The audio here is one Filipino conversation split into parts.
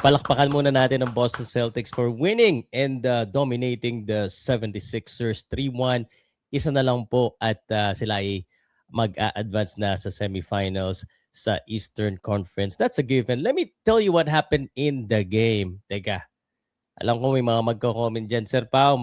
Palakpakan muna natin ang Boston Celtics for winning and dominating the 76ers 3-1. Isa na lang po at sila ay mag-a-advance na sa semifinals sa Eastern Conference. That's a given. Let me tell you what happened in the game. Teka, alam ko may mga magko-comment dyan. Sir Pao,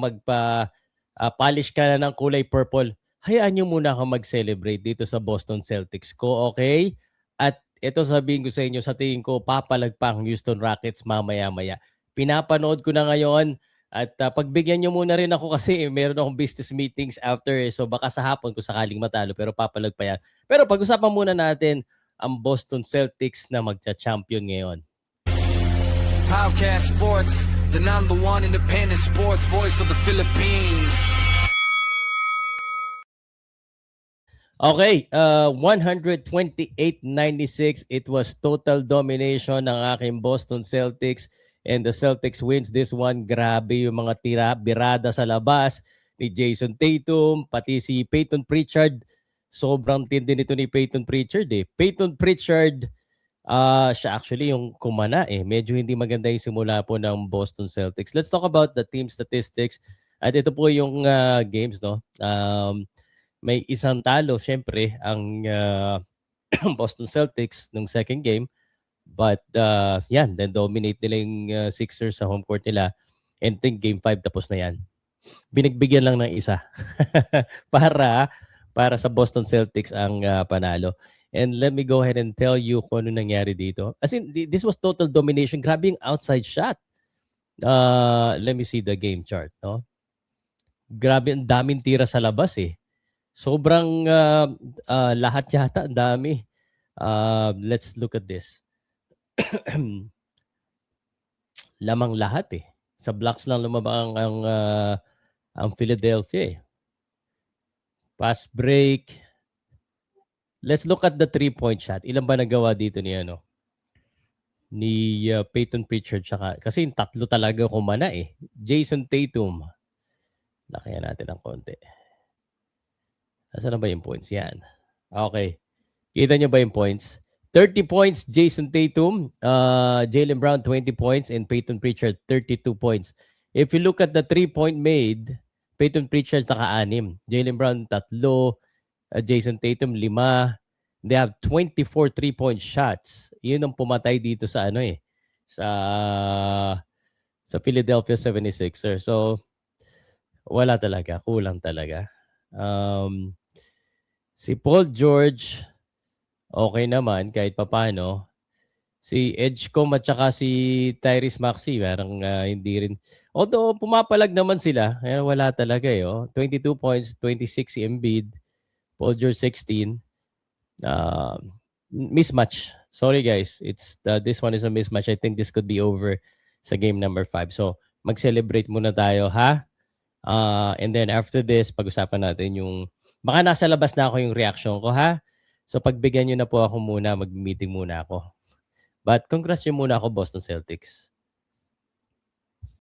polish ka na ng kulay purple. Hayaan nyo muna ako mag-celebrate dito sa Boston Celtics ko, okay? At ito sabihin ko sa inyo, sa tingin ko, papalag pa ang Houston Rockets mamaya-maya. Pinapanood ko na ngayon at pagbigyan nyo muna rin ako kasi meron akong business meetings after. So baka sa hapon kung sakaling matalo, pero papalag pa yan. Pero pag-usapan muna natin ang Boston Celtics na magcha-champion ngayon. Podcast Sports, the number one independent sports voice of the Philippines. Okay, 128-96. It was total domination ng aking Boston Celtics and the Celtics wins this one. Grabe yung mga birada sa labas ni Jason Tatum, pati si Peyton Pritchard. Sobrang tindi nito ni Peyton Pritchard eh. Peyton Pritchard, siya actually yung kumana eh. Medyo hindi maganda yung simula po ng Boston Celtics. Let's talk about the team statistics. At ito po yung games, no? May isang talo, syempre, ang Boston Celtics nung second game. But yan, then dominate nila yung Sixers sa home court nila. And think game 5 tapos na yan. Binigbigyan lang ng isa para sa Boston Celtics ang panalo. And let me go ahead and tell you kung ano nangyari dito. As in, this was total domination. Grabe yung outside shot. Let me see the game chart. No? Grabe, ang daming tira sa labas eh. Sobrang lahat yata, ang dami. Let's look at this. Lamang lahat eh. Sa blocks lang lumabang ang Philadelphia eh. Pass break. Let's look at the 3-point shot. Ilan ba nagawa dito ni Peyton Pritchard kasi yung tatlo talaga kumana eh. Jason Tatum. Lakayan natin ng konti. Nasaan na ba yung points? Yan. Okay. Kita nyo ba yung points? 30 points, Jason Tatum. Jaylen Brown, 20 points. And Peyton Pritchard, 32 points. If you look at the 3-point made, Peyton Pritchard naka-6. Jaylen Brown, 3. Jason Tatum, 5. They have 24 3-point shots. Yun ang pumatay dito sa sa Philadelphia 76ers. So, wala talaga. Kulang talaga. Si Paul George, okay naman kahit papano. Si Edgecombe at saka si Tyrese Maxey, parang hindi rin. Although pumapalag naman sila, wala talaga eh. 22 points, 26 si Embiid, Paul George 16. Mismatch. Sorry guys, this one is a mismatch. I think this could be over sa game number 5. So mag-celebrate muna tayo ha. And then after this, pag-usapan natin yung baka nasa labas na ako yung reaction ko ha. So pagbigyan nyo na po ako muna, mag-meeting muna ako. But congrats nyo muna ako, Boston Celtics.